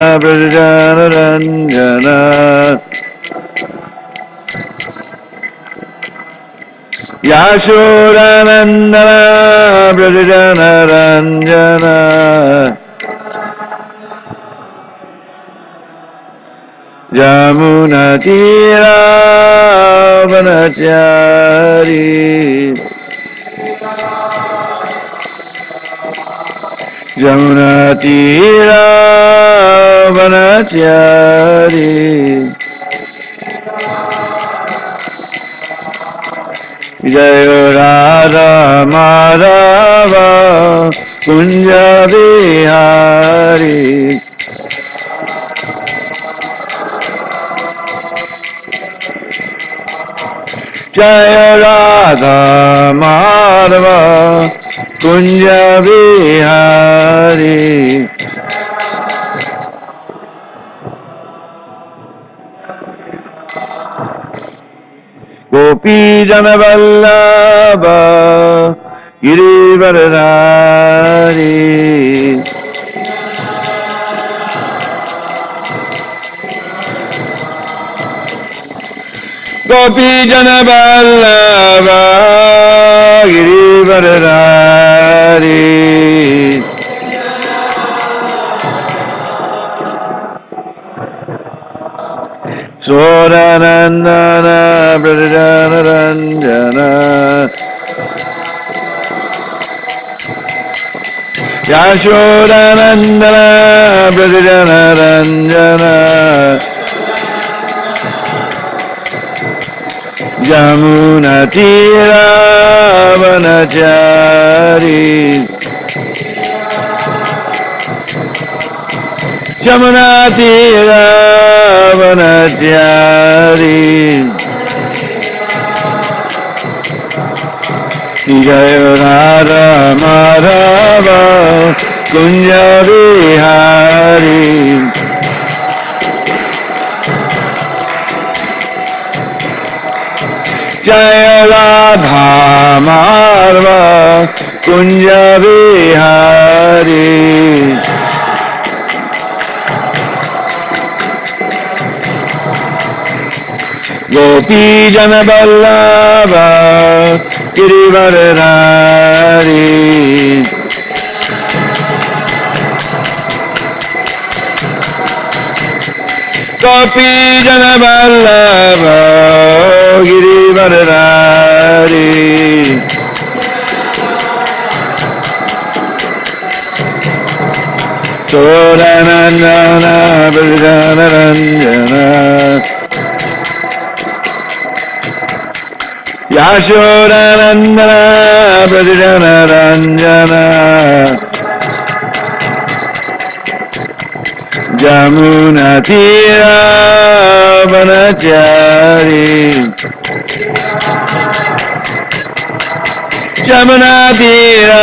Prajanaranjana Yashodanandana Prajanaranjana Yamunatira Vanachari Yamunatira Vanachari Jaya Radha Madhava Kunja Bihari Jaya Radha Madhava Kunja Bihari Gopi Jana Vallabha Girivaradhari Gopi Jana Vallabha Girivaradhari Swaranandana Prajanaranjana Yashodanandana Prajanaranjana Yamunatira Vanachari Yamunatira Vanachari Jaya Radha Madhava Kunja Bihari Jaya Radha Madhava Kunja Bihari Gopi Jana Vallabha Girivaradhari Gopi Jana Vallabha Girivaradhari Sodanandana Prajanaranjana Yashodanandana Prajanaranjana Yamunatira Vanachari Yamunatira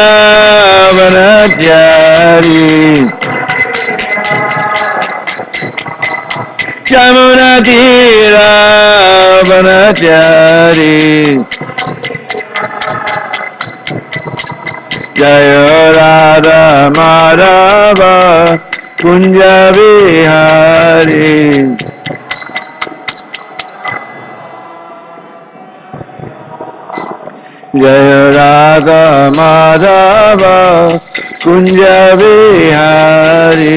Vanachari Yamunatira Vanachari Jaya Radha Madhava Kunja Bihari Jaya Radha Madhava Kunja Bihari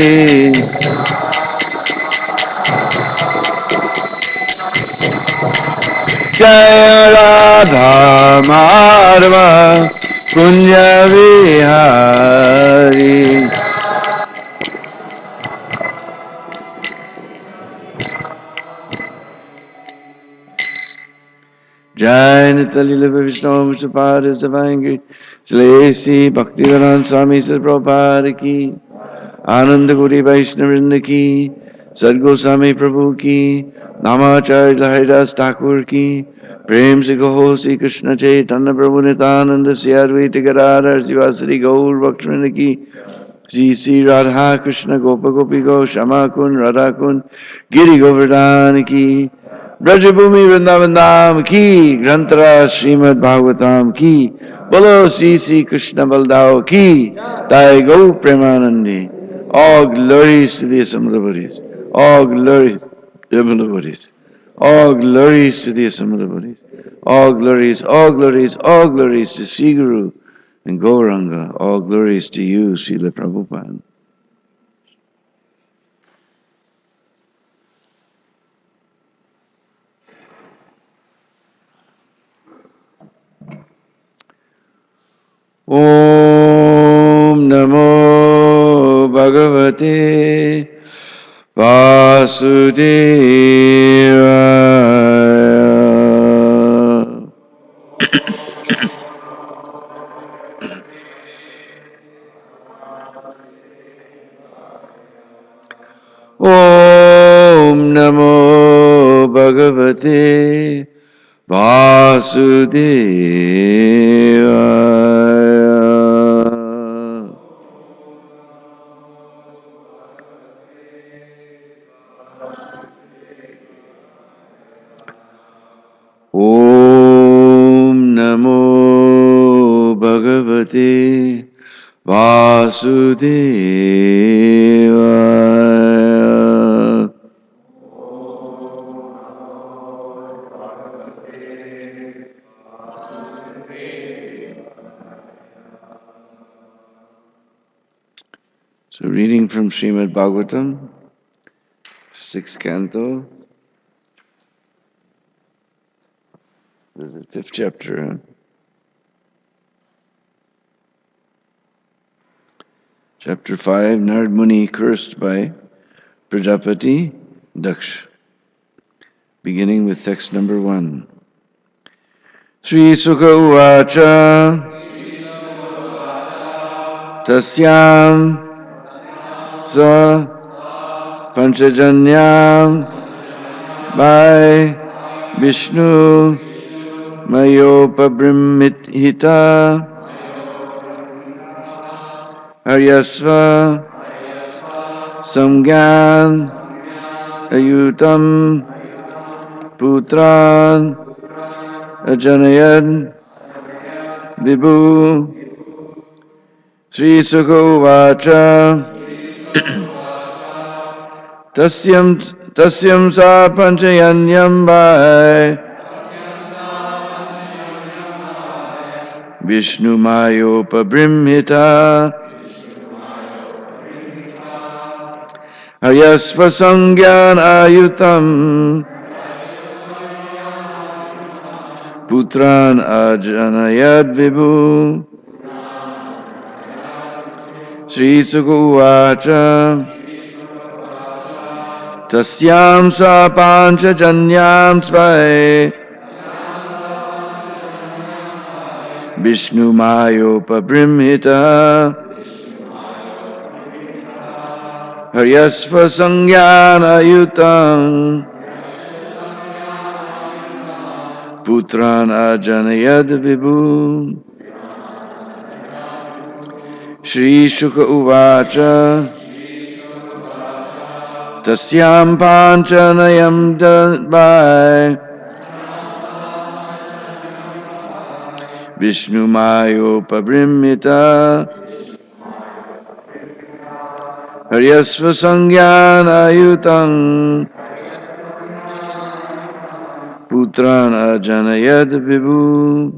Jaya Radha Madhava Kunja Bihari Jai Nitalila Vishnu Sapari Savangi Shlesi Bhaktivedanta Swami Sri Prabhupada ki Ananda Guri Vaishnavrinda ki Sadgoswami Prabhu ki Namacharya Haridas Thakur ki Prem Se Kaho Sri Krishna Chaitanya Prabhu Nityananda Sri Advaita Gadadhar Srivasari Gaur Bhaktivinoda ki Sri Sri Radha Krishna Gopa Gopi Go Shama Kun Radha Kun Giri Govardhan ki Brajabhumi Vrindavan Dham ki Grantara Srimad Bhagvatam ki Bolo Sri Sri Krishna Baldav ki Jai Gau Premanandi All glories to the assembled bodies. All glories to the assembled bodies. All glories to the assembled bodies. All glories, all glories, all glories to Sri Guru and Gauranga. All glories to you, Srila Prabhupada. Om Namo Bhagavate Vasudevaya. Om Namo Bhagavate Vasudevaya. Om Namo Bhagavate Vasudevaya. So reading from Srimad Bhagvatam, 6th canto, the 5th chapter. Chapter 5, Narad Muni cursed by Prajapati Daksh. Beginning with text number 1. Sri Sukha Uvacha Tasyam Sa Panchajanyam by Vishnu Mayopabrimhita Haryasva Samgyan Ayutam Putran Ajanayad Vibhu Sri Sukha Uvacha Tasyam Sa Panchayanyam by Vishnu Mayopabrimhita Haryasva Sangyan Ayutam Putran Ajanayad Vibhu Sri Sukha Uvacha Tasyam Sa Panchajanyam Svai Vishnu Mayopabrimhita Haryasva Sangyan Ayutam Putran Ajanayad Vibhu Shri Shuka Uvacha Tasyam Panchanayam Dadbai Vishnu Mayopabrimhita Haryasva Sangyan Ayutam Putran Ajanayad Vibhu.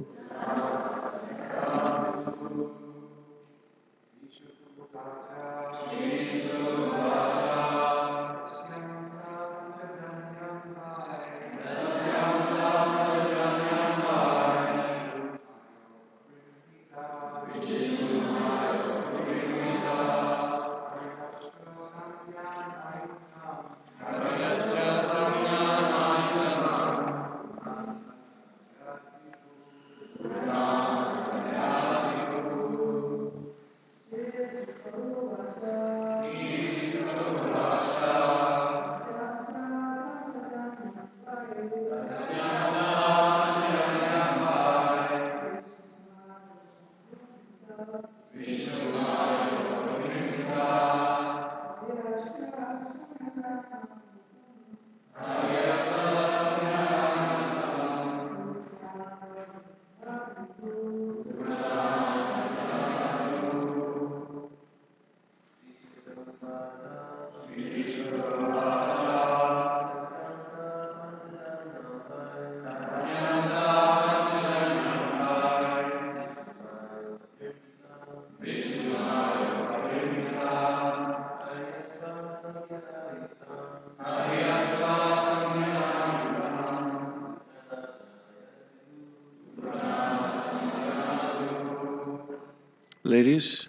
please.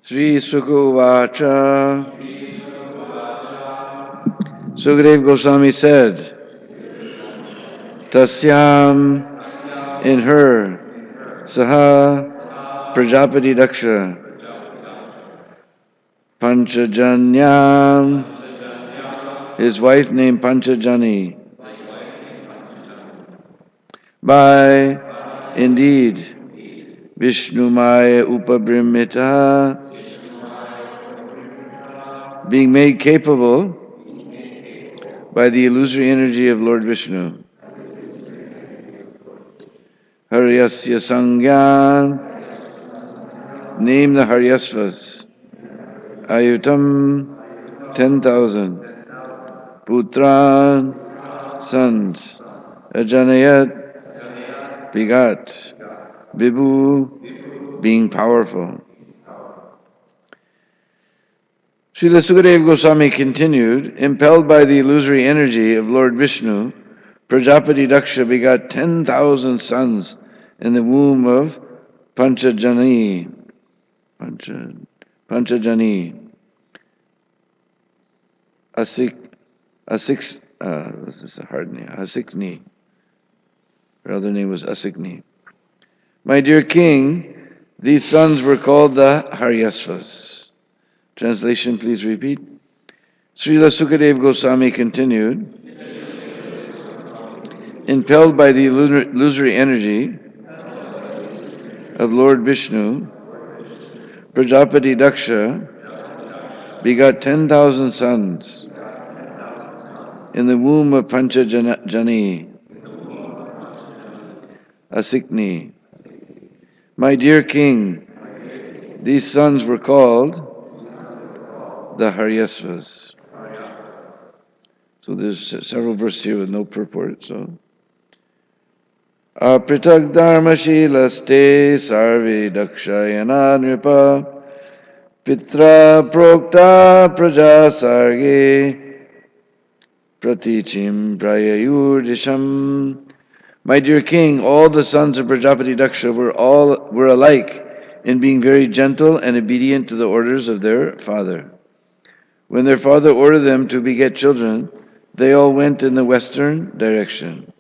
Sri Sukhuvacha. Sukadeva Goswami said, Tasyam, in her, Saha Prajapati Daksha, Panchajanyam, his wife named Panchajani, by, indeed, Vishnumaya Upabrimita, being made capable by the illusory energy of Lord Vishnu. Haryasya Sangyan, name the Haryasvas. Ayutam, 10,000. Putran, sons. Ajanayat, begot. Vibhu, being powerful. Srila Sukadeva Goswami continued, impelled by the illusory energy of Lord Vishnu, Prajapati Daksha begot 10,000 sons in the womb of Panchajani. Panchajani. This is a hard name. Asikni. Her other name was Asikni. My dear king, these sons were called the Haryasvas. Translation, please repeat. Srila Sukadeva Goswami continued, impelled by the illusory energy of Lord Vishnu, Prajapati Daksha begot 10,000 sons in the womb of Panchajani, Asikni. My dear king, these sons were called the Haryasvas. So there's several verses here with no purport. So, Apritag dharmashilaste sarve dakshayana nripa pitra prokta praja sarge pratichim prayayurdisham. My dear king, all the sons of Prajapati Daksha were alike in being very gentle and obedient to the orders of their father. When their father ordered them to beget children, they all went in the western direction.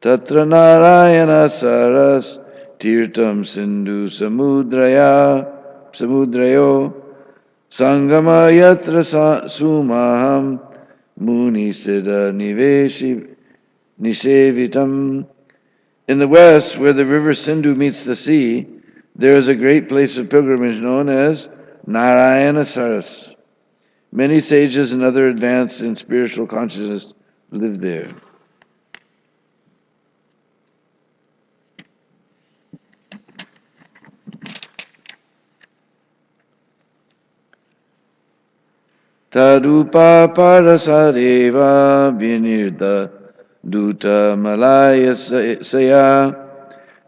Tatra Narayana Saras Tirtam Sindhu Samudrayo Sangama Yatra Sumaham Muni Siddha Nishevitam. In the west, where the river Sindhu meets the sea, there is a great place of pilgrimage known as Narayana Saras. Many sages and other advanced in spiritual consciousness live there. Tarupa Parasareva Vinirda Duta Malaya Saya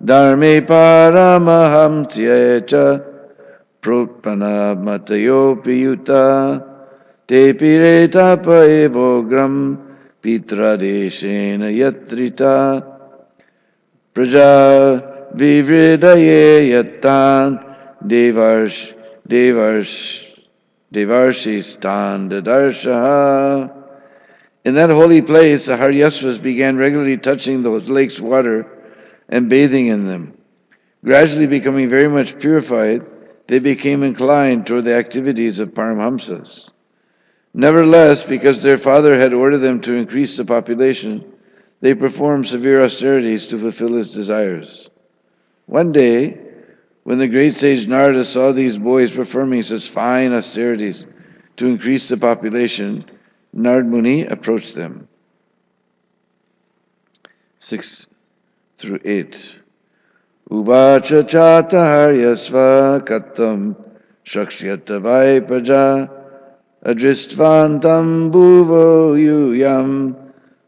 Dharme Paramaham Tyecha Protpana Matayo Piyuta Te Pire Tapa Evogram Pitradeshena yatrita Praja vivridaye yattan devarsh devarshistan dadarshaha. In that holy place, the Haryasvas began regularly touching the lake's water and bathing in them. Gradually becoming very much purified, they became inclined toward the activities of Paramhamsas. Nevertheless, because their father had ordered them to increase the population, they performed severe austerities to fulfill his desires. One day, when the great sage Narada saw these boys performing such fine austerities to increase the population, Narad Muni approached them. 6 through 8. Uvacha chata haryasva kattam shakshyata vaipaja adristvantam bhuvo yuyam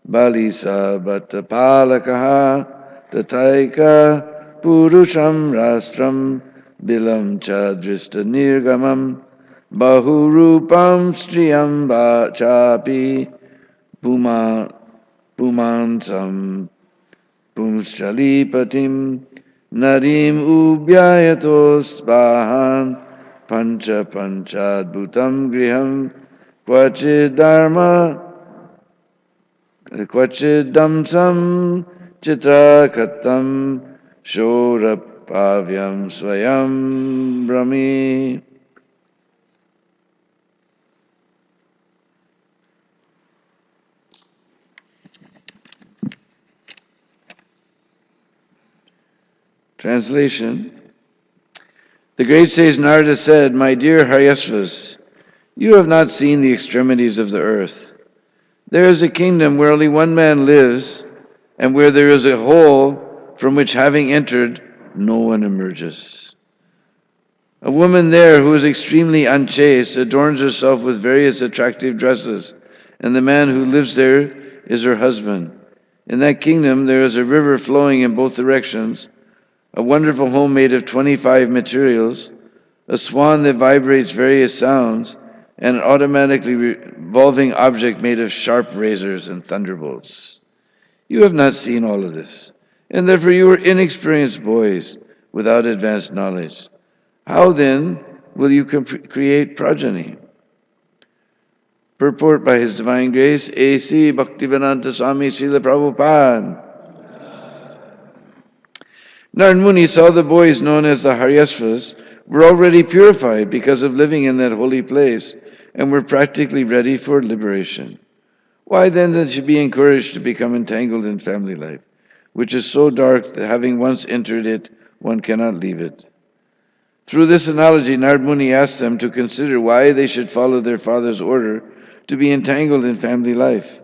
balisa bhattapalakaha tataika purusham rastram bilam cha drista nirgamam bahurupam striyam chapi pumansam pumschalipatim narim ubhyayatos bahan pancha panchadbhutam griham kvachidamsam chitrakatam shorapavyam swayam brahmi. Translation. The great sage Narada said, "My dear Haryasvas, you have not seen the extremities of the earth. There is a kingdom where only one man lives, and where there is a hole from which, having entered, no one emerges. A woman there who is extremely unchaste adorns herself with various attractive dresses, and the man who lives there is her husband. In that kingdom there is a river flowing in both directions, a wonderful home made of 25 materials, a swan that vibrates various sounds, and an automatically revolving object made of sharp razors and thunderbolts. You have not seen all of this, and therefore you are inexperienced boys without advanced knowledge. How then will you create progeny?" Purport by His Divine Grace, A.C. Bhaktivedanta Swami Srila Prabhupada. Narad Muni saw the boys known as the Haryasvas were already purified because of living in that holy place and were practically ready for liberation. Why then they should be encouraged to become entangled in family life, which is so dark that having once entered it, one cannot leave it? Through this analogy, Narad Muni asked them to consider why they should follow their father's order to be entangled in family life.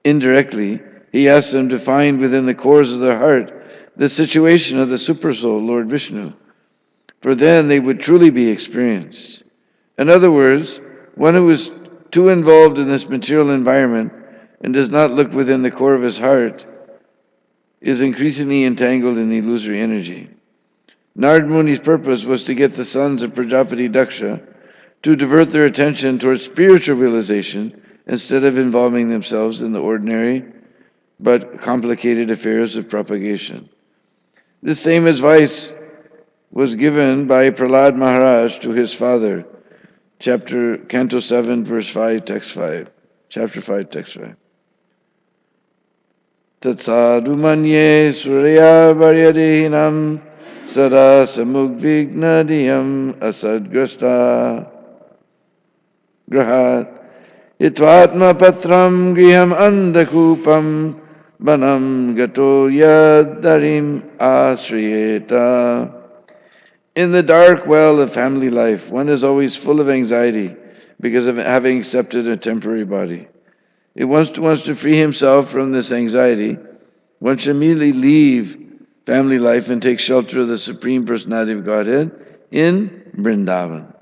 Indirectly, he asked them to find within the cores of their heart the situation of the Supersoul, Lord Vishnu, for then they would truly be experienced. In other words, one who is too involved in this material environment and does not look within the core of his heart is increasingly entangled in the illusory energy. Narad Muni's purpose was to get the sons of Prajapati Daksha to divert their attention towards spiritual realization instead of involving themselves in the ordinary but complicated affairs of propagation. This same advice was given by Prahlad Maharaj to his father, Canto 7, verse 5, text 5. Chapter 5, text 5. Tatsadu manye surya varyadehinam sada samugvignadiyam asadgrasta grahat itvatma patram griham andakupam banam gato yadarim asriyeta. In the dark well of family life, one is always full of anxiety because of having accepted a temporary body. If one wants to free himself from this anxiety, one should immediately leave family life and take shelter of the Supreme Personality of Godhead in Vrindavan.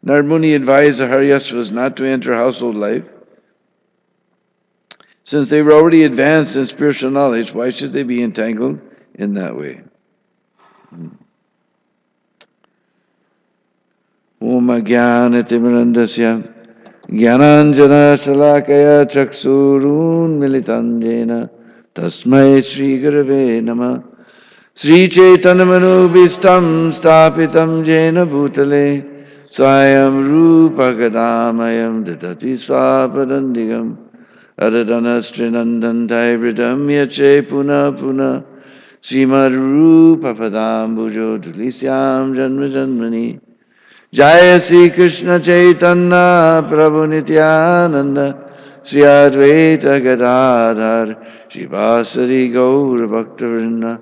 Narad Muni advised the Haryasvas not to enter household life. Since they were already advanced in spiritual knowledge, why should they be entangled in that way? Om Ajnanatimirandasya Jnananjana Shalakaya Chaksurun Militanjena Tasmai Sri Gurave Namah Sri Chaitanya Manubhistam Stapitam Jena Bhutale Swayam Rupa Gadamayam Dadati Swapadandigam Adadana Srinandan Taibridam Yache Puna Puna Srimad Rupa Padambujo Dalisyam Janma Janmani Jaya Sri Krishna Chaitanya Prabhu Nityananda Sri Advaita Gadadhar Shivasari Gaur Bhaktivinoda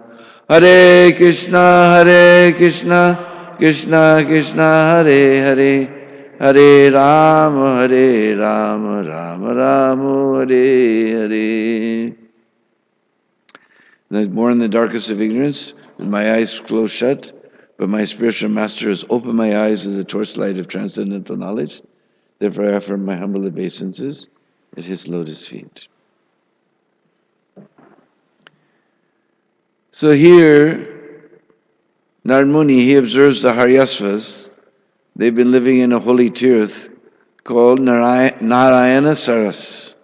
Hare Krishna Krishna Krishna Hare Hare Hare Rama Rama Rama Hare Hare. And I was born in the darkest of ignorance, with my eyes closed shut, but my spiritual master has opened my eyes to the torchlight of transcendental knowledge. Therefore I offer my humble obeisances at his lotus feet. So here, Narad Muni, he observes the Haryasvas. They've been living in a holy tirth called Narayana Saras.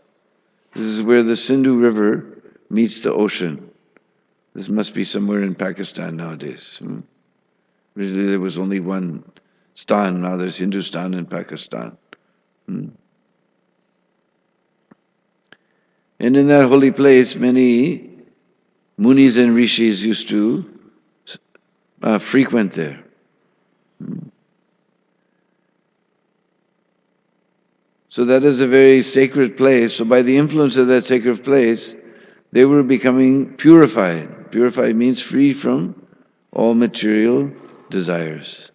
This is where the Sindhu River meets the ocean. This must be somewhere in Pakistan nowadays. Originally there was only one stan, now there's Hindustan and Pakistan. And in that holy place, many munis and rishis used to frequent there. So that is a very sacred place. So by the influence of that sacred place, they were becoming purified. Purified means free from all material desires.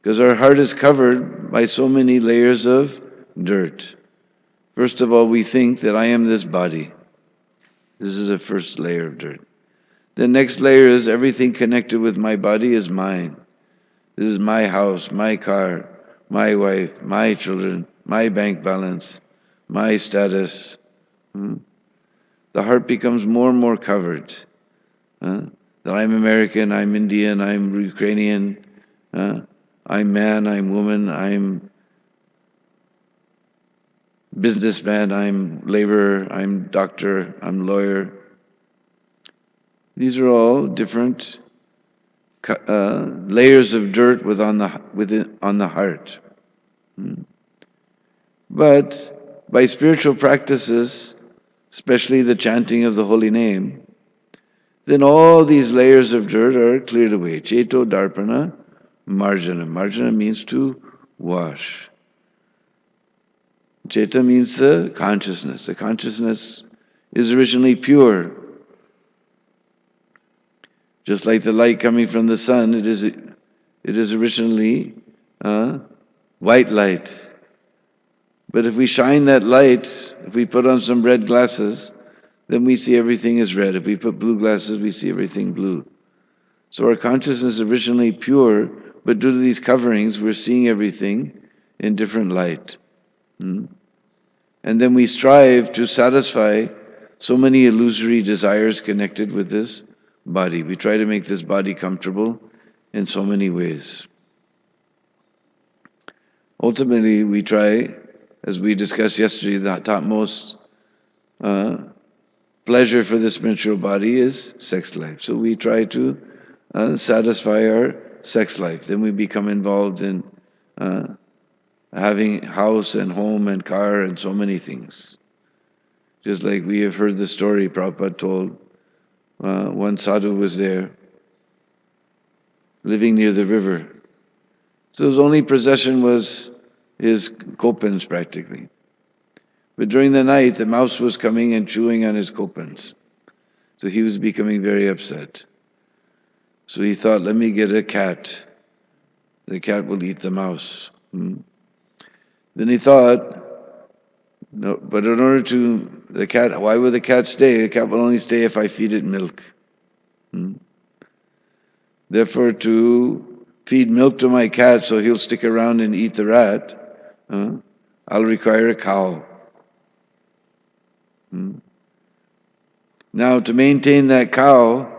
Because our heart is covered by so many layers of dirt. First of all, we think that I am this body. This is the first layer of dirt. The next layer is everything connected with my body is mine. This is my house, my car, my wife, my children, my bank balance, my status. The heart becomes more and more covered. That I'm American, I'm Indian, I'm Ukrainian, I'm man, I'm woman, I'm businessman, I'm laborer, I'm doctor, I'm lawyer. These are all different layers of dirt on the heart. But by spiritual practices, especially the chanting of the holy name, then all these layers of dirt are cleared away. Cheto Darpana Marjana. Marjana means to wash. Cheta means the consciousness. The consciousness is originally pure. Just like the light coming from the sun, it is originally white light. But if we shine that light, if we put on some red glasses, then we see everything is red. If we put blue glasses, we see everything blue. So our consciousness is originally pure, but due to these coverings, we're seeing everything in different light. And then we strive to satisfy so many illusory desires connected with this body. We try to make this body comfortable in so many ways. Ultimately, we try, as we discussed yesterday, the topmost pleasure for this material body is sex life. So we try to satisfy our sex life. Then we become involved in having house and home and car and so many things. Just like we have heard the story Prabhupada told, one sadhu was there, living near the river. So his only possession was his kopans practically. But during the night, the mouse was coming and chewing on his kopans. So he was becoming very upset. So he thought, let me get a cat. The cat will eat the mouse. Then he thought, no, but in order to, the cat, why would the cat stay? The cat will only stay if I feed it milk. Therefore, to feed milk to my cat so he'll stick around and eat the rat, I'll require a cow. Now, to maintain that cow,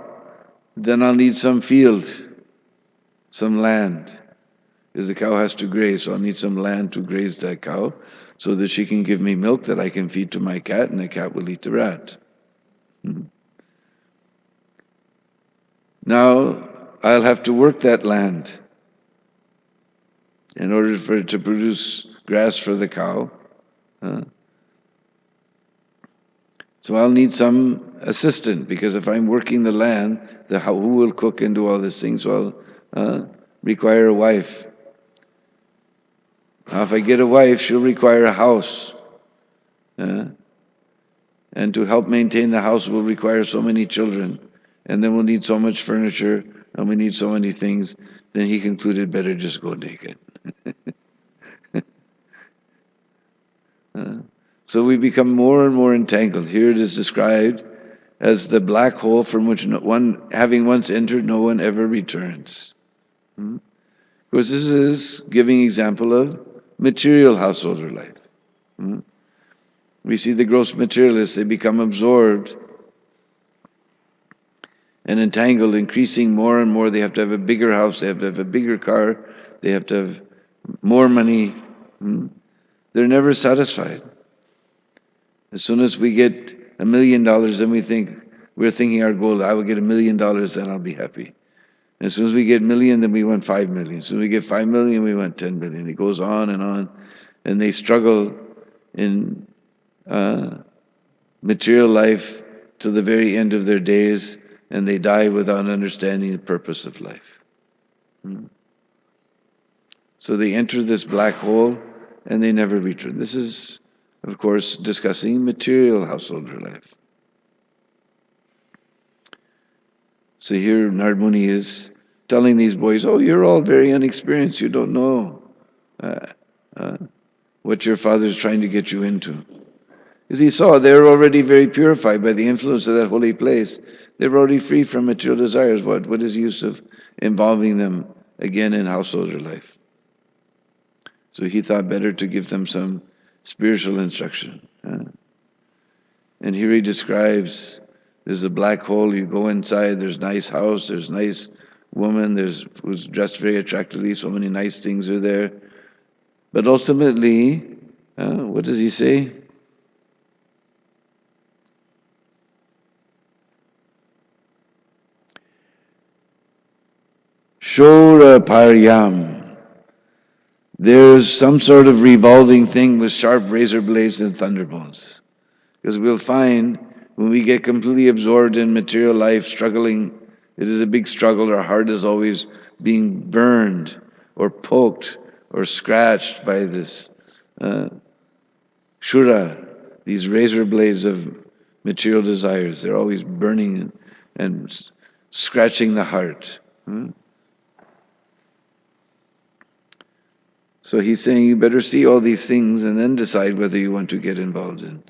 then I'll need some field, some land. Because the cow has to graze, so I'll need some land to graze that cow so that she can give me milk that I can feed to my cat, and the cat will eat the rat. Now, I'll have to work that land in order for it to produce grass for the cow. So I'll need some assistant, because if I'm working the land, who will cook and do all these things? So I'll require a wife. Now, if I get a wife, she'll require a house. And to help maintain the house will require so many children. And then we'll need so much furniture, and we need so many things. Then he concluded, better just go naked. So we become more and more entangled. Here it is described as the black hole from which having once entered, no one ever returns. Of course, this is giving example of material householder life. We see the gross materialists, they become absorbed and entangled, increasing more and more. They have to have a bigger house, they have to have a bigger car, they have to have more money. They're never satisfied. As soon as we get $1 million, then we're thinking our goal, I will get $1 million, then I'll be happy. And as soon as we get $1 million, then we want 5 million. As soon as we get 5 million, we want 10 million. It goes on, and they struggle in material life to the very end of their days, and they die without understanding the purpose of life. So they enter this black hole, and they never return. This is, of course, discussing material householder life. So here Narad Muni is telling these boys, oh, you're all very inexperienced, you don't know what your father's trying to get you into. Because he saw they're already very purified by the influence of that holy place. They're already free from material desires. What is the use of involving them again in householder life? So he thought better to give them some spiritual instruction. And here he describes, there's a black hole, you go inside, there's nice house, there's nice woman, who's dressed very attractively, so many nice things are there. But ultimately, what does he say? Shora Paryam. There's some sort of revolving thing with sharp razor blades and thunderbolts. Because we'll find when we get completely absorbed in material life, struggling, it is a big struggle. Our heart is always being burned or poked or scratched by this shura, these razor blades of material desires. They're always burning and scratching the heart. So he's saying you better see all these things and then decide whether you want to get involved in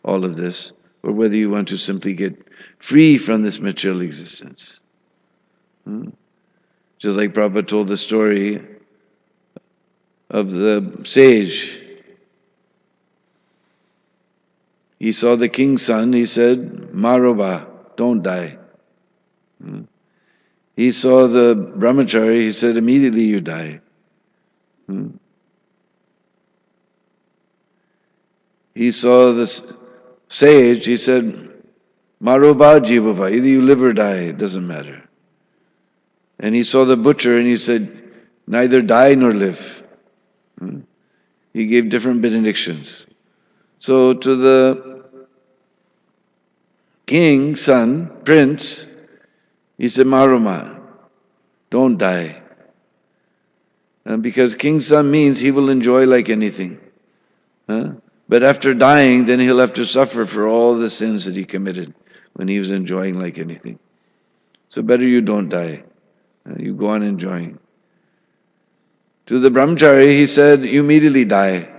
all of this or whether you want to simply get free from this material existence. Just like Prabhupada told the story of the sage. He saw the king's son, he said, Maroba, don't die. He saw the brahmachari, he said, immediately you die. He saw the sage, he said, Maroba jivava, either you live or die, it doesn't matter. And he saw the butcher and he said, neither die nor live. He gave different benedictions. So to the king's son, prince, he said, Maruma, don't die. And because king's son means he will enjoy like anything. But after dying, then he'll have to suffer for all the sins that he committed when he was enjoying like anything. So better you don't die. You go on enjoying. To the brahmachari, he said, you immediately die.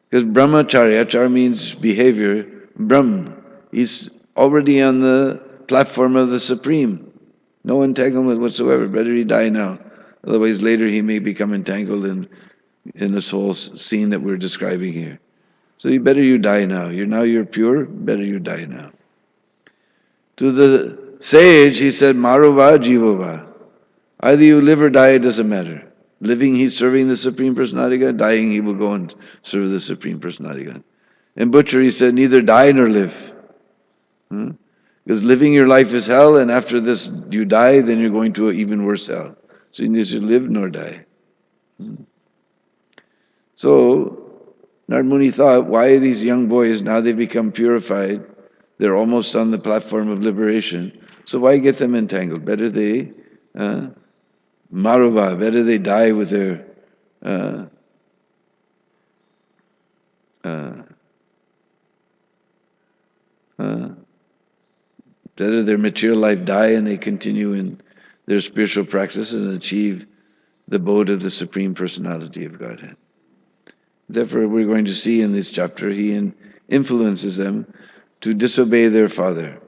Because brahmacharya, achar means behavior, brahm, he's already on the platform of the Supreme. No entanglement whatsoever. Better he die now. Otherwise later he may become entangled in this whole scene that we're describing here. So you die now. You're pure, better you die now. To the sage, he said, Maruva Jivava. Either you live or die, it doesn't matter. Living, he's serving the Supreme Personality of God. Dying, he will go and serve the Supreme Personality of God. In Butcher, he said, neither die nor live. Because living your life is hell, and after this you die, then you're going to an even worse hell. So you neither live nor die. So, Narad Muni thought, why are these young boys, now they become purified, they're almost on the platform of liberation, so why get them entangled? Better they, maruba, better they die with their, better their material life die and they continue in their spiritual practices and achieve the abode of the Supreme Personality of Godhead. Therefore, we're going to see in this chapter, he influences them to disobey their father.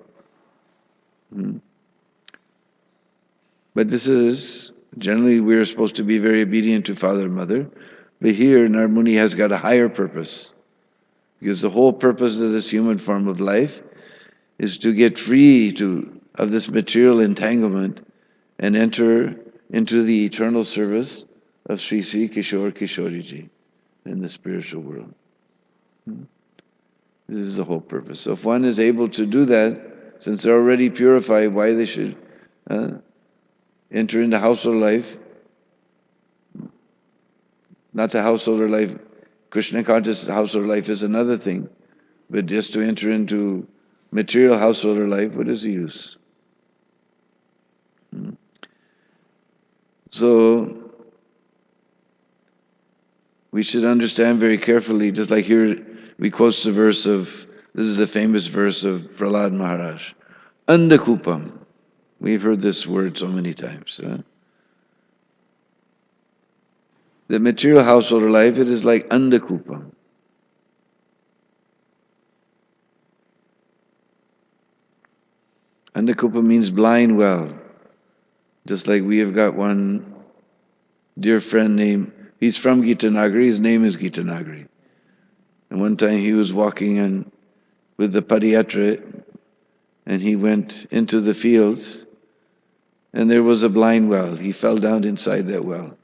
But this is, generally we're supposed to be very obedient to father and mother, but here Narad Muni has got a higher purpose. Because the whole purpose of this human form of life is to get free of this material entanglement and enter into the eternal service of Sri Sri Kishore Kishoriji in the spiritual world. This is the whole purpose. So if one is able to do that, since they're already purified, why they should enter into household life, not the householder life, Krishna conscious household life is another thing, but just to enter into material householder life, what is the use? So, we should understand very carefully, just like here we quote the verse of, this is a famous verse of Prahlad Maharaj, Andakupam. We've heard this word so many times. The material householder life, it is like Andakupam. Andakupa means blind well. Just like we have got one dear friend named, he's from Gitanagari, his name is Gitanagari. And one time he was walking with the Padayatra and he went into the fields and there was a blind well. He fell down inside that well.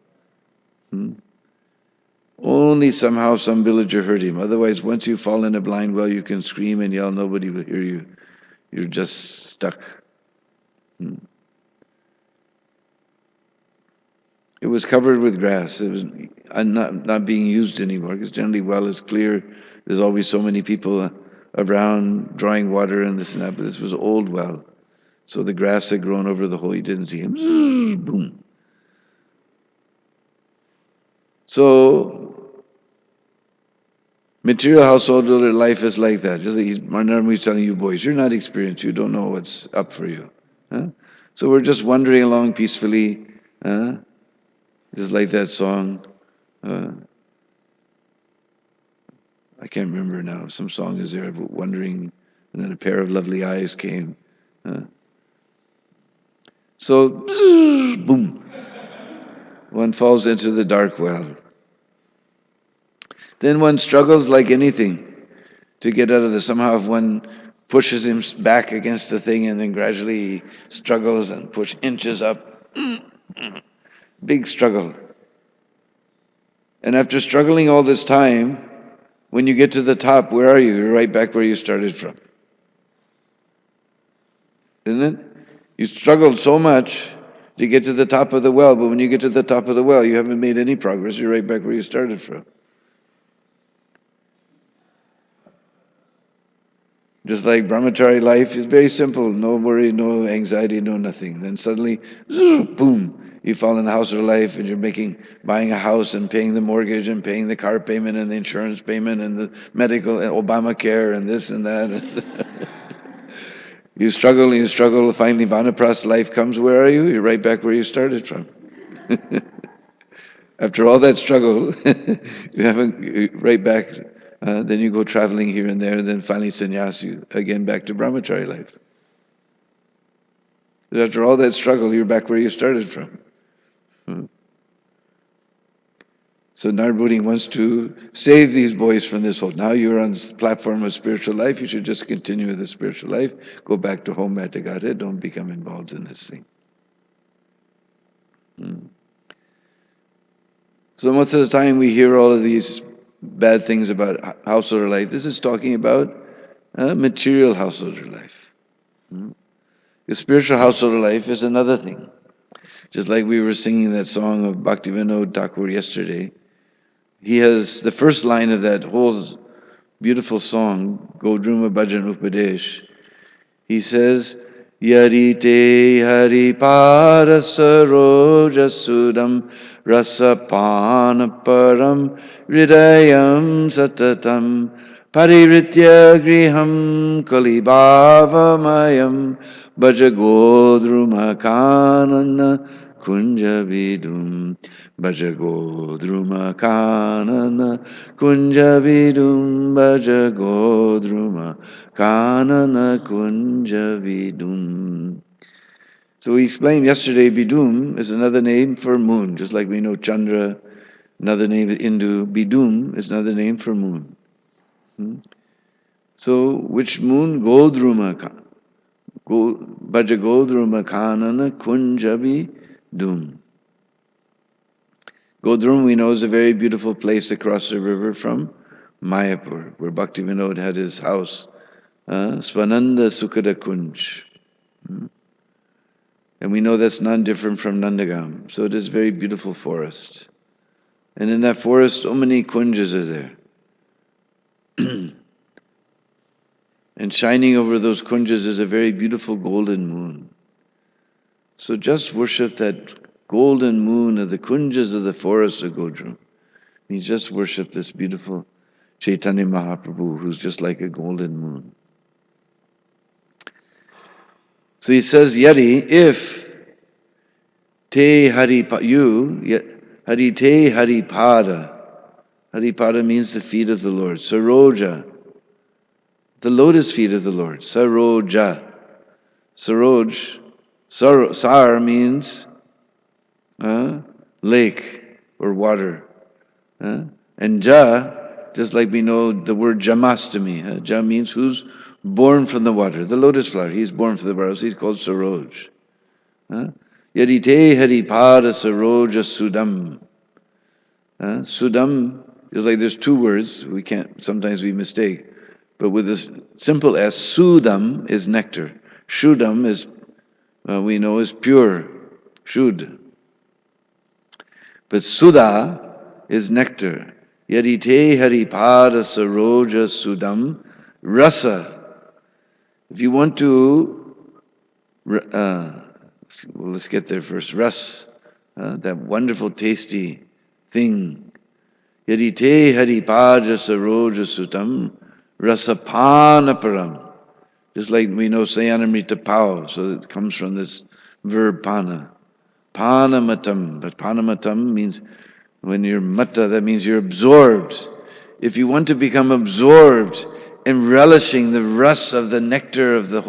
Only somehow some villager heard him. Otherwise, once you fall in a blind well, you can scream and yell, nobody will hear you. You're just stuck. It was covered with grass. It was not being used anymore because generally well is clear. There's always so many people around drawing water and this and that, but this was an old well. So the grass had grown over the hole. You didn't see him. Boom. So material householder life is like that. Just like he's telling you boys, you're not experienced. You don't know what's up for you. So we're just wandering along peacefully. Just like that song. I can't remember now. Some song is there, wondering, and then a pair of lovely eyes came. So, boom. One falls into the dark well. Then one struggles like anything to get out of this. Somehow if one pushes him back against the thing and then gradually struggles and inches up. Big struggle. And after struggling all this time, when you get to the top, where are you? You're right back where you started from. Isn't it? You struggled so much to get to the top of the well, but when you get to the top of the well, you haven't made any progress. You're right back where you started from. Just like brahmachari life is very simple. No worry, no anxiety, no nothing. Then suddenly, boom, you fall in the house of life and you're buying a house and paying the mortgage and paying the car payment and the insurance payment and the medical and Obamacare and this and that. You struggle and you struggle. Finally, Vanaprastha life comes. Where are you? You're right back where you started from. After all that struggle, you're right back. Then you go traveling here and there, and then finally sannyas you again back to brahmachari life. But after all that struggle, you're back where you started from. So Narad Muni wants to save these boys from this whole. Now you're on the platform of spiritual life. You should just continue with the spiritual life. Go back to home, back to Godhead. Don't become involved in this thing. So most of the time we hear all of these bad things about householder life. This is talking about material householder life. The spiritual householder life is another thing. Just like we were singing that song of Bhaktivinoda Thakur yesterday. He has the first line of that whole beautiful song, Godruma Bhajan Upadesh. He says, Yarite Hari Parasaroja Sudam Rasapana Param Hridayam Satatam Pariritya Griham Kalibhavamayam Bhajagodrumakanana Kunjavidum Bhajagodrumakanana Kunjavidum Bhajagodrumakanana Kunjavidum. So we explained yesterday, Bidum is another name for moon, just like we know Chandra, another name is Indu. Bidum is another name for moon. So which moon? Godruma. Bhajagodruma Kanana Kunjavidum. Godrum, we know, is a very beautiful place across the river from Mayapur, where Bhaktivinoda had his house, Svananda Sukhada Kunj. And we know that's none different from Nandagam. So it is a very beautiful forest. And in that forest, so many kunjas are there. And shining over those kunjas is a very beautiful golden moon. So just worship that golden moon of the kunjas of the forest of Godrum. You just worship this beautiful Chaitanya Mahaprabhu, who's just like a golden moon. So he says, Yari, if te hari te haripada. Haripada means the feet of the Lord. Saroja, the lotus feet of the Lord. Saroja. Saroj, sar means lake or water. And Ja, just like we know the word Jamastami. Ja means who's born from the water. The lotus flower, he's born from the water, so he's called Saroj. Yadite Haripada Saroja Sudam. Sudam is like there's two words, sometimes we mistake. But with this simple S, Sudam is nectar. Shudam is, we know, is pure. Shud. But Sudha is nectar. Yadite Haripada Saroja Sudam Rasa. If you want to, let's get there first. Ras, that wonderful, tasty thing. Yadite Haripada Saroja Sudam Rasapana Param. Just like we know Sayanamrita Pao, so it comes from this verb pana. Panamatam. But panamatam means when you're matta, that means you're absorbed. If you want to become absorbed in relishing the rus of the nectar of the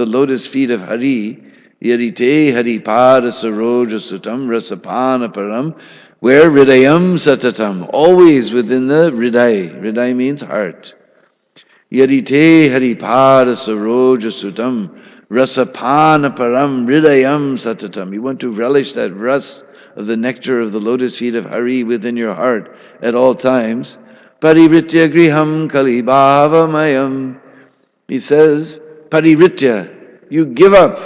lotus feet of Hari, Yarite Haripada Saroja Sutam Rasapana Param, where Hridayam Satatam, always within the Hriday. Hriday means heart. Yarite Haripada Saroja Sutam Rasapana Param Hridayam Satatam. You want to relish that ras of the nectar of the lotus feet of Hari within your heart at all times. Parivritya griham kalibhavamayam. He says, Parivritya, you give up.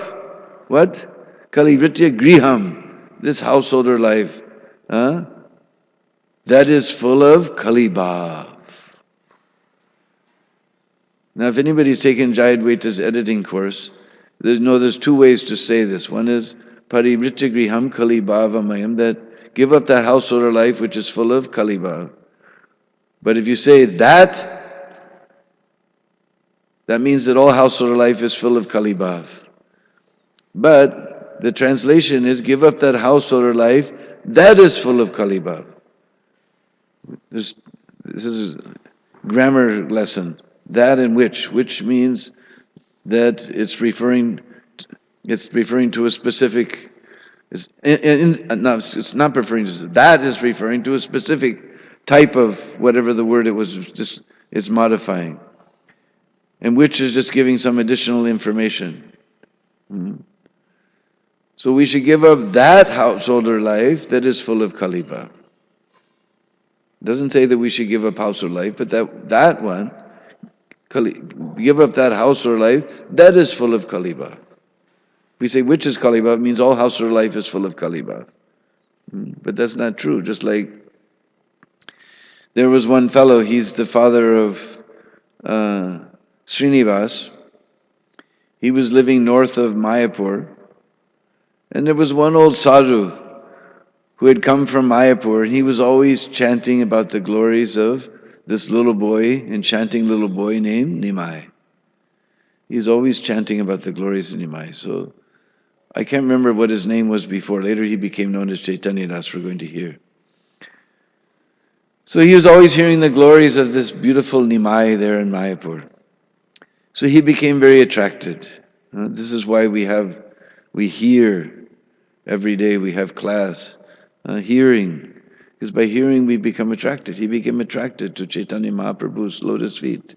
What? Kalivritya griham, this householder life. That is full of kalibhav. Now, if anybody's taken Jayadvaita's editing course, there's two ways to say this. One is Parivritya griham kalibhavamayam, that give up that householder life which is full of kalibhav. But if you say that means that all householder life is full of kalibhav. But the translation is give up that householder life that is full of kalibhav. This is a grammar lesson. That and which means that it's referring to a specific. It's not referring to that. Is referring to a specific type of whatever the word it was. Just it's modifying, and which is just giving some additional information. So we should give up that householder life that is full of kalibhav. Doesn't say that we should give up household life, but that one, give up that household life, that is full of Kaliba. We say, which is Kaliba? It means all household life is full of Kaliba. But that's not true. Just like there was one fellow, he's the father of Srinivas. He was living north of Mayapur. And there was one old sadhu who had come from Mayapur, and he was always chanting about the glories of this little boy, enchanting little boy named Nimai. He's always chanting about the glories of Nimai. So I can't remember what his name was before. Later he became known as Chaitanya Das, we're going to hear. So he was always hearing the glories of this beautiful Nimai there in Mayapur. So he became very attracted. This is why we hear every day, we have class, hearing. Because by hearing we become attracted. He became attracted to Chaitanya Mahaprabhu's lotus feet.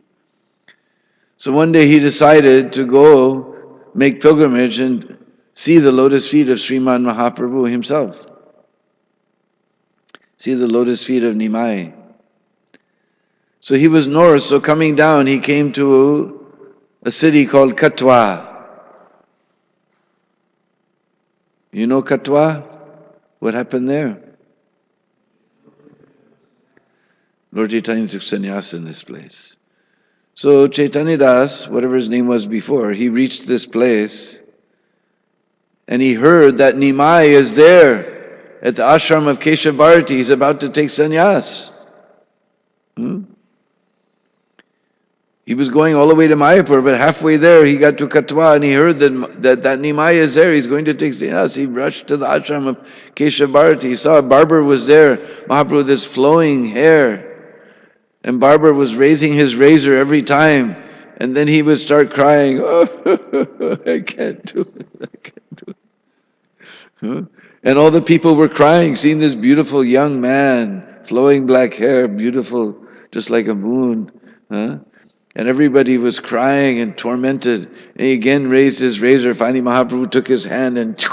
So one day he decided to go make pilgrimage and see the lotus feet of Srimad Mahaprabhu himself. See the lotus feet of Nimai. So he was north, so coming down he came to a city called Katwa. You know Katwa? What happened there? Lord Chaitanya took sannyas in this place. So Chaitanya Das, whatever his name was before, he reached this place and he heard that Nimai is there at the ashram of Keshav Bharati. He's about to take sannyas. He was going all the way to Mayapur, but halfway there he got to Katwa and he heard that Nimai is there. He's going to take sannyas. He rushed to the ashram of Keshav Bharati. He saw a barber was there, Mahaprabhu with his flowing hair. And barber was raising his razor every time. And then he would start crying, oh, I can't do it, I can't do it. And all the people were crying, seeing this beautiful young man, flowing black hair, beautiful, just like a moon. And everybody was crying and tormented. And he again raised his razor. Finally Mahaprabhu took his hand and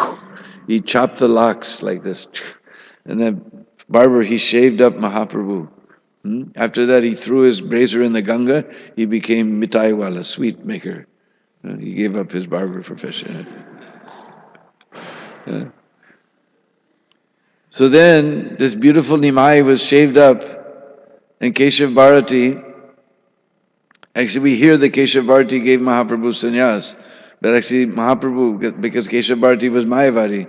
he chopped the locks like this. And then barber, he shaved up Mahaprabhu. After that, he threw his razor in the Ganga. He became Mitaiwala, sweet maker. He gave up his barber profession. So then, this beautiful Nimai was shaved up, and Keshav Bharati. Actually, we hear that Keshav Bharati gave Mahaprabhu sannyas, but actually Mahaprabhu, because Keshav Bharati was Mayavadi,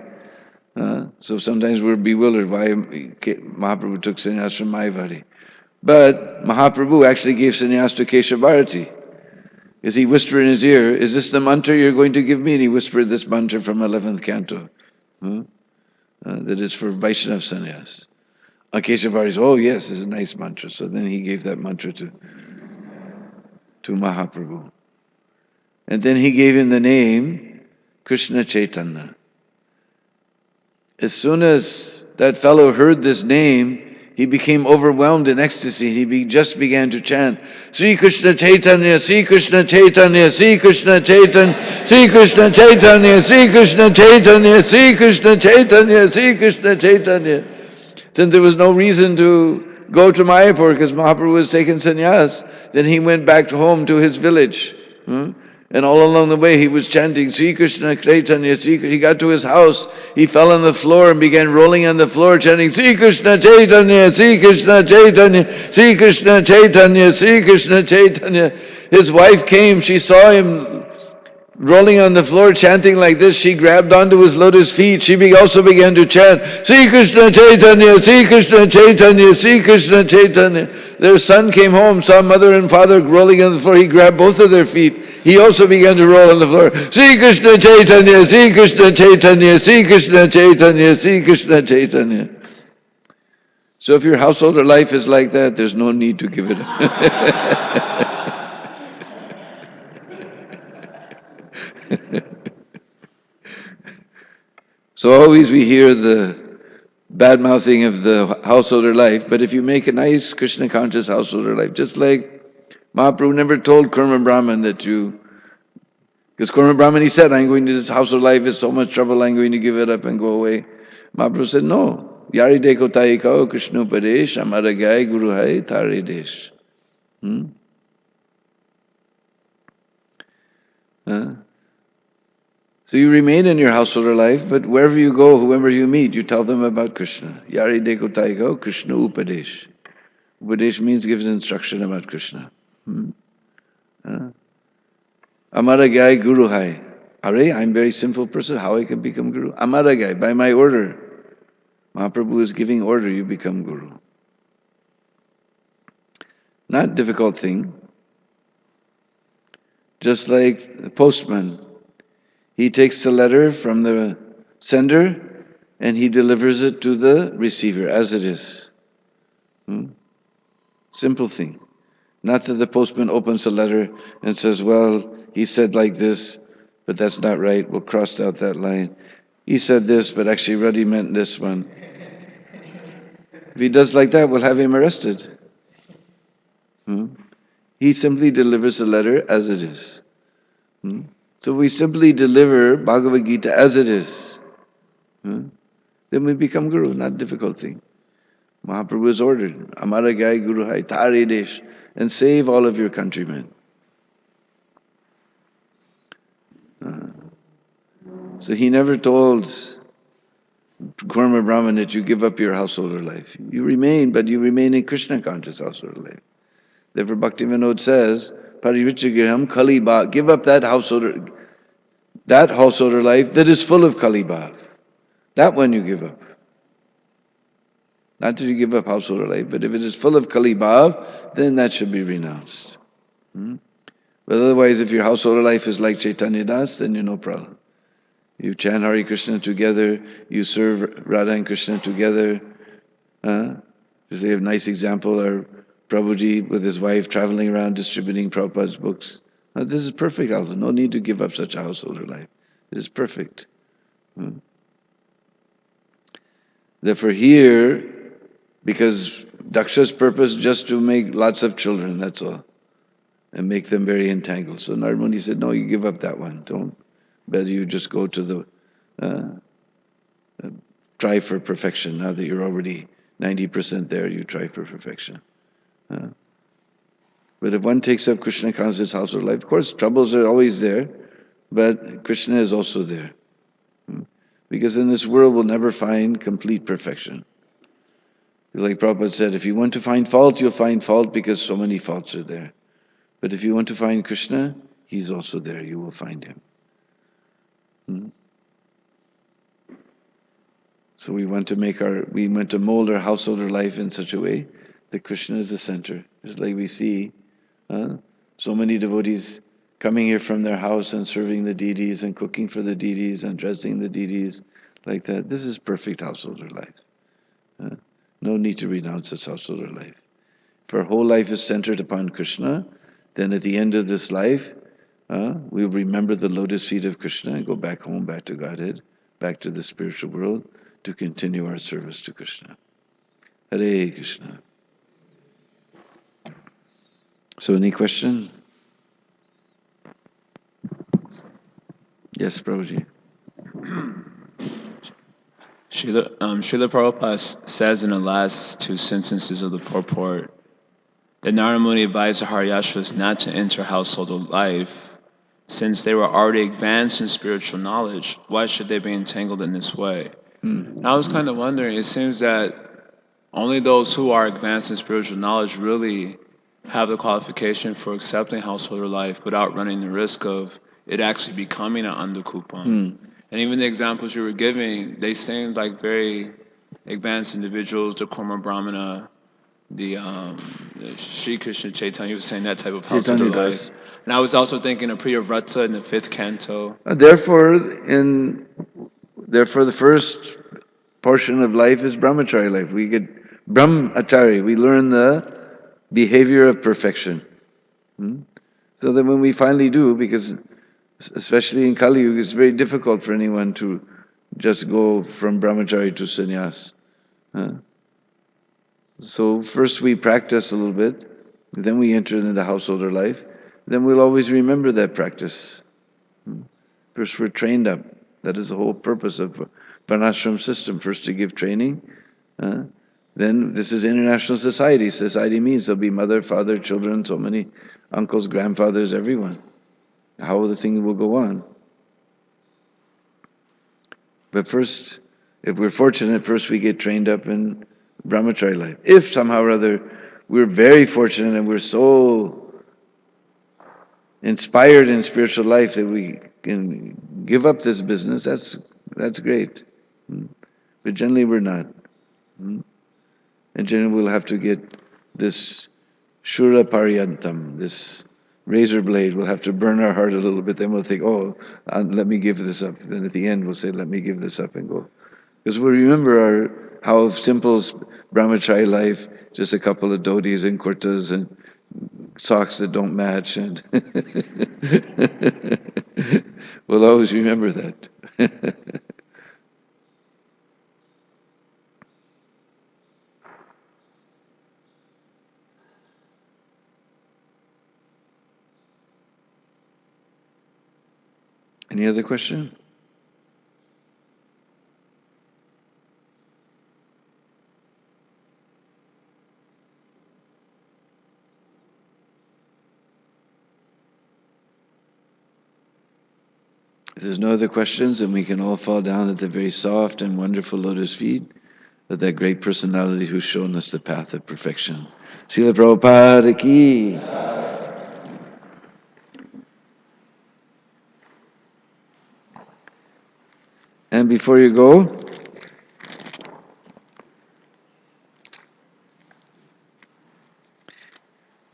so sometimes we're bewildered why Mahaprabhu took sannyas from Mayavadi. But Mahaprabhu actually gave sannyas to Keshav Bharati. Because he whispered in his ear, is this the mantra you're going to give me? And he whispered this mantra from 11th canto. That is for Vaishnava sannyas. Keshav Bharati said, oh yes, it's a nice mantra. So then he gave that mantra to Mahaprabhu. And then he gave him the name Krishna Chaitanya. As soon as that fellow heard this name, he became overwhelmed in ecstasy. He just began to chant, Sri Krishna Chaitanya, Sri Krishna Chaitanya, Sri Krishna Chaitanya, Sri Krishna Chaitanya, Sri Krishna Chaitanya, Sri Krishna Chaitanya, Sri Krishna Chaitanya. Since there was no reason to go to Mayapur because Mahaprabhu was taking sannyas, then he went back home to his village. And all along the way he was chanting Sri Krishna Chaitanya, Sri Krishna. He got to his house, he fell on the floor and began rolling on the floor chanting Sri Krishna Chaitanya, Sri Krishna Chaitanya, Sri Krishna Chaitanya, Sri Krishna Chaitanya. His wife came, she saw him rolling on the floor chanting like this. She grabbed onto his lotus feet. She also began to chant Sri Krishna Chaitanya, Sri Krishna Chaitanya, Sri Krishna Chaitanya. Their son came home, saw mother and father rolling on the floor. He grabbed both of their feet. He also began to roll on the floor. Sri Krishna Chaitanya, Sri Krishna Chaitanya, Sri Krishna Chaitanya, Sri Krishna Chaitanya. So if your householder life is like that, there's no need to give it up. So always we hear the bad-mouthing of the householder life, but if you make a nice Krishna-conscious householder life, just like Mahaprabhu never told Kurma Brahman that because Kurma Brahman, he said, I'm going to this household life, it's so much trouble, I'm going to give it up and go away. Mahaprabhu said, no, Yari deko taiko Krishna Upadesh, Amara Gai Guru Hai Tare Desh. So you remain in your householder life, but wherever you go, whoever you meet, you tell them about Krishna. Yari deko taiko Krishna Upadesh. Upadesh means gives instruction about Krishna. Amara Gai Guru Hai. Are, I'm a very sinful person, how I can become Guru? Amara Gai, by my order. Mahaprabhu is giving order, you become Guru. Not difficult thing. Just like the postman. He takes the letter from the sender and he delivers it to the receiver as it is. Simple thing. Not that the postman opens the letter and says, well, he said like this, but that's not right. We'll cross out that line. He said this, but actually really meant this one. If he does like that, we'll have him arrested. He simply delivers the letter as it is. So we simply deliver Bhagavad Gita as it is. Then we become Guru, not a difficult thing. Mahaprabhu has ordered, Amara Gai Guru Hai Tare Desh, and save all of your countrymen. So he never told Kurma Brahman that you give up your householder life. You remain, but you remain in Krishna conscious householder life. Therefore Bhaktivinoda says, Parivichagirham Kali Bhav, give up that householder life that is full of Kali Bhav. That one you give up. Not that you give up householder life, but if it is full of Kali Bhav, then that should be renounced. But otherwise, if your householder life is like Chaitanya Das, then you're no problem. You chant Hare Krishna together, you serve Radha and Krishna together. Just a nice example, our Prabhuji with his wife traveling around distributing Prabhupada's books. Now, this is perfect also. No need to give up such a householder life. It is perfect. Therefore here, because Daksha's purpose just to make lots of children, that's all. And make them very entangled. So Narmani said, no, you give up that one. Don't. Better you just go to the, try for perfection. Now that you're already 90% there, you try for perfection. But if one takes up Krishna conscious household life, of course troubles are always there, but Krishna is also there. Because in this world we'll never find complete perfection. Like Prabhupada said, if you want to find fault, you'll find fault because so many faults are there. But if you want to find Krishna, He's also there, you will find Him. So we want to mold our householder life in such a way that Krishna is the center. Just like we see so many devotees coming here from their house and serving the deities and cooking for the deities and dressing the deities like that. This is perfect householder life. No need to renounce this householder life. If our whole life is centered upon Krishna, then at the end of this life, we'll remember the lotus feet of Krishna and go back home, back to Godhead, back to the spiritual world to continue our service to Krishna. Hare Krishna. So any question? Yes, Prabhuji. Srila Prabhupada says in the last two sentences of the purport that Narada Muni advised the Haryashvas not to enter household life. Since they were already advanced in spiritual knowledge, why should they be entangled in this way? And I was kind of wondering, it seems that only those who are advanced in spiritual knowledge really have the qualification for accepting householder life without running the risk of it actually becoming an andhukupam. And even the examples you were giving, they seemed like very advanced individuals, the Kurma Brahmana, the Sri Krishna Chaitanya, was saying that type of householder life. And I was also thinking of Priyavrata in the 5th canto. Therefore, the first portion of life is brahmachari life. We get brahmachari. We learn the behavior of perfection. So that when we finally do, because especially in Kali Yuga, it's very difficult for anyone to just go from brahmachari to sannyas. So first we practice a little bit, then we enter into the householder life, then we'll always remember that practice. First we're trained up. That is the whole purpose of Varnashram system. First to give training, then this is international society. Society means there'll be mother, father, children, so many uncles, grandfathers, everyone. How the thing will go on. But first, if we're fortunate, first we get trained up in brahmachari life. If somehow or other we're very fortunate and we're so inspired in spiritual life that we can give up this business, that's great. But generally we're not. And generally we'll have to get this shura paryantam, this razor blade. We'll have to burn our heart a little bit. Then we'll think, oh, let me give this up. Then at the end we'll say, let me give this up and go. Because we remember how simple brahmachari life, just a couple of dhotis and kurtas and socks that don't match, and we'll always remember that. Any other question? If there's no other questions, then we can all fall down at the very soft and wonderful lotus feet of that great personality who's shown us the path of perfection. Srila Prabhupada ki. And before you go,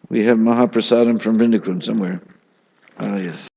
we have Mahaprasadam from Vindakun somewhere. Ah, yes.